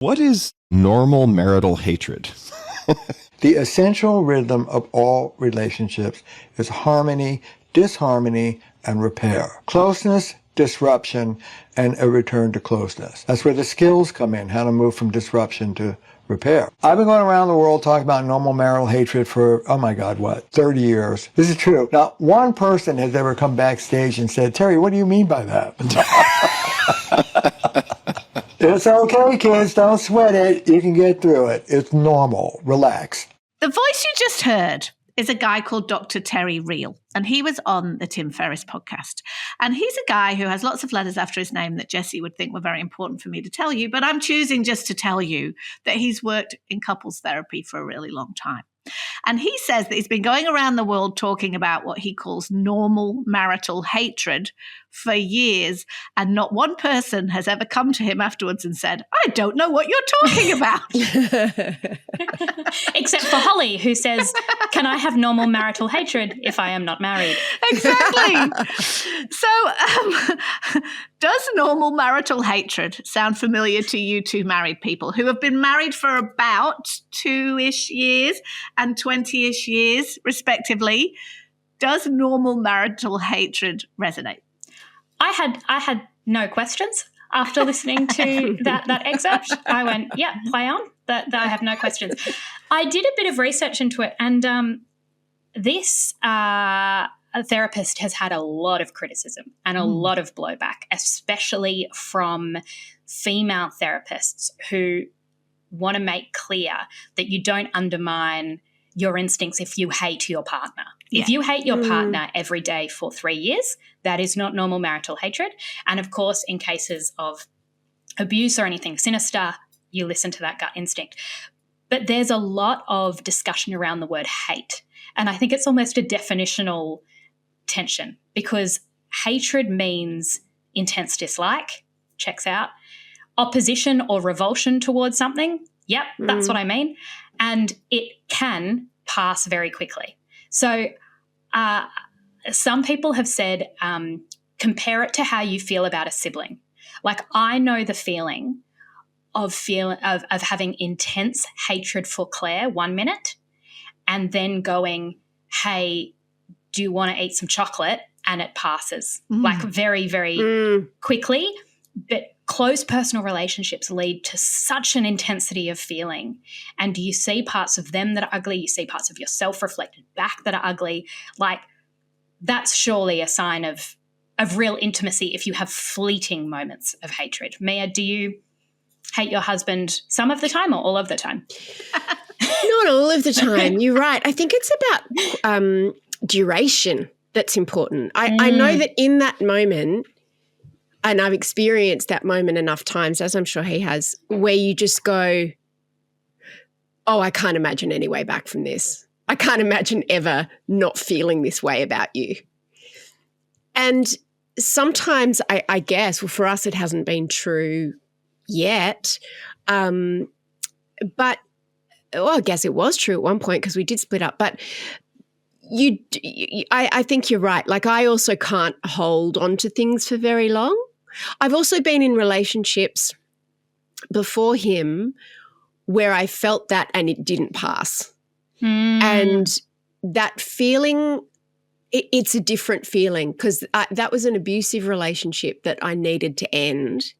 What is normal marital hatred? The essential rhythm of all relationships is harmony, disharmony, and repair. Closeness, disruption, and a return to closeness. That's where the skills come in, how to move from disruption to repair. I've been going around the world talking about normal marital hatred for, 30 years. This is true. Not one person has ever come backstage and said, Terry, what do you mean by that? It's okay, kids. Don't sweat it. You can get through it. It's normal. Relax. The voice you just heard is a guy called Dr. Terry Real, and he was on the Tim Ferriss podcast. And he's a guy who has lots of letters after his name that Jessie would think were very important for me to tell you, but I'm choosing just to tell you that he's worked in couples therapy for a really long time. And he says that he's been going around the world talking about what he calls normal marital hatred for years, and not one person has ever come to him afterwards and said, I don't know what you're talking about. Except for Holly, who says, can I have normal marital hatred if I am not married? Exactly. So does normal marital hatred sound familiar to you two married people who have been married for about 2-ish years and 20-ish years, respectively? Does normal marital hatred resonate? I had no questions after listening to that excerpt. I went, yeah, play on. That I have no questions. I did a bit of research into it, and this therapist has had a lot of criticism and a lot of blowback, especially from female therapists who want to make clear that you don't undermine your instincts if you hate your partner. Yeah. If you hate your partner every day for 3 years, that is not normal marital hatred. And, of course, in cases of abuse or anything sinister, you listen to that gut instinct. But there's a lot of discussion around the word hate. And I think it's almost a definitional tension, because hatred means intense dislike, checks out, opposition or revulsion towards something. Yep, that's what I mean. And it can pass very quickly. So some people have said compare it to how you feel about a sibling. Like, I know the feeling of having intense hatred for Claire 1 minute and then going, hey, do you want to eat some chocolate? And it passes like very, very quickly. But close personal relationships lead to such an intensity of feeling, and you see parts of them that are ugly, you see parts of yourself reflected back that are ugly. Like, that's surely a sign of real intimacy if you have fleeting moments of hatred. Mia, do you hate your husband some of the time or all of the time? Not all of the time. You're right. I think it's about duration that's important. I know that in that moment, and I've experienced that moment enough times, as I'm sure he has, where you just go, oh, I can't imagine any way back from this. I can't imagine ever not feeling this way about you. And sometimes I guess, well, for us it hasn't been true yet, but I guess it was true at one point because we did split up. But I think you're right. Like, I also can't hold on to things for very long. I've also been in relationships before him where I felt that and it didn't pass. And that feeling, it's a different feeling, because that was an abusive relationship that I needed to end.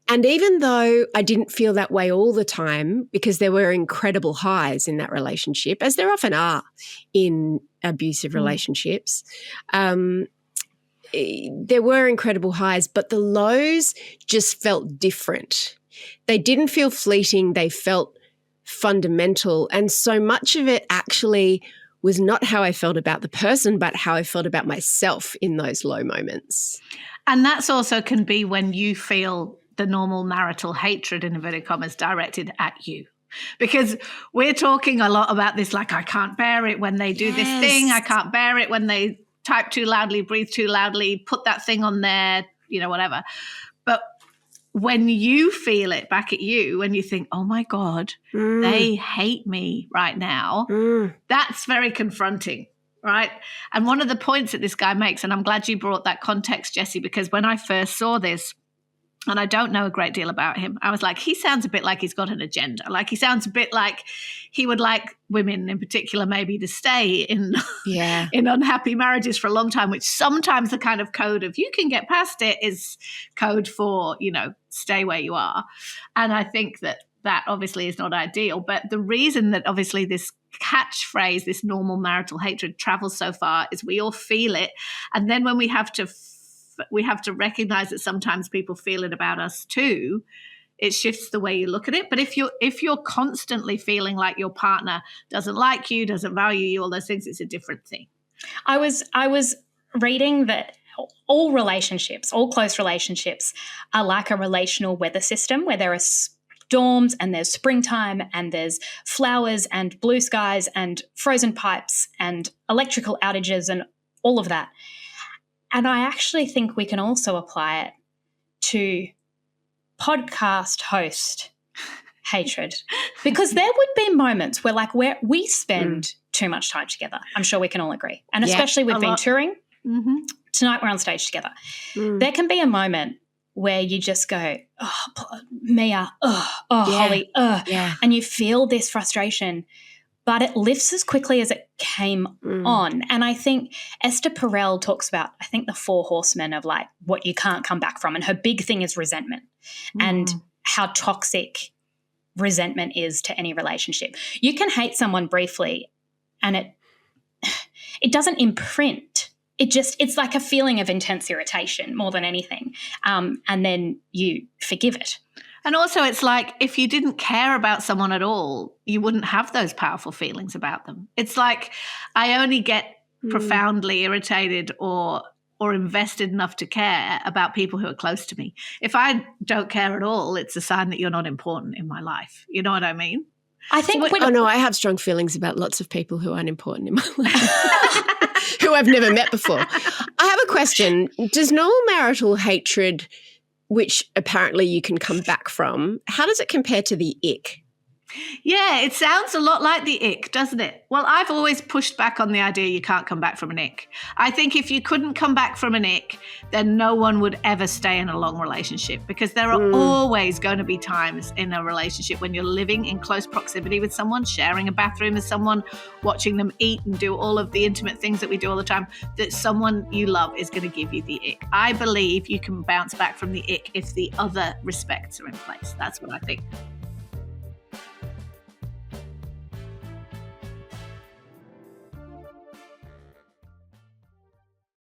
And even though I didn't feel that way all the time, because there were incredible highs in that relationship, as there often are in abusive relationships, there were incredible highs, but the lows just felt different. They didn't feel fleeting. They felt fundamental. And so much of it actually was not how I felt about the person, but how I felt about myself in those low moments. And that's also can be when you feel the normal marital hatred, in inverted commas, directed at you. Because we're talking a lot about this, like, I can't bear it when they do this thing. I can't bear it when they type too loudly, breathe too loudly, put that thing on there, whatever. But when you feel it back at you, when you think, oh my God, they hate me right now, that's very confronting, right? And one of the points that this guy makes, and I'm glad you brought that context, Jessie, because when I first saw this, and I don't know a great deal about him, I was like, he sounds a bit like he's got an agenda. Like he sounds a bit like he would like women in particular maybe to stay in in unhappy marriages for a long time, which sometimes the kind of code of you can get past it is code for, stay where you are. And I think that obviously is not ideal. But the reason that obviously this catchphrase, this normal marital hatred travels so far is we all feel it. And then when we have to recognize that sometimes people feel it about us too, it shifts the way you look at it. But if you're constantly feeling like your partner doesn't like you, doesn't value you, all those things, it's a different thing. I was reading that all relationships, all close relationships, are like a relational weather system where there are storms and there's springtime and there's flowers and blue skies and frozen pipes and electrical outages and all of that. And I actually think we can also apply it to podcast host hatred, because there would be moments where we spend too much time together. I'm sure we can all agree. And especially we've been touring. Mm-hmm. Tonight we're on stage together. There can be a moment where you just go, oh, Mia, Holly, and you feel this frustration, but it lifts as quickly as it came on. And I think Esther Perel talks about, I think, the 4 horsemen of what you can't come back from. And her big thing is resentment and how toxic resentment is to any relationship. You can hate someone briefly and it doesn't imprint. It's like a feeling of intense irritation more than anything. And then you forgive it. And also it's like if you didn't care about someone at all, you wouldn't have those powerful feelings about them. It's like I only get profoundly irritated or invested enough to care about people who are close to me. If I don't care at all, it's a sign that you're not important in my life. You know what I mean? I think I have strong feelings about lots of people who aren't important in my life, who I've never met before. I have a question. Does normal marital hatred, which apparently you can come back from, how does it compare to the ick? Yeah, it sounds a lot like the ick, doesn't it? Well, I've always pushed back on the idea you can't come back from an ick. I think if you couldn't come back from an ick, then no one would ever stay in a long relationship, because there are always going to be times in a relationship when you're living in close proximity with someone, sharing a bathroom with someone, watching them eat and do all of the intimate things that we do all the time, that someone you love is going to give you the ick. I believe you can bounce back from the ick if the other respects are in place. That's what I think.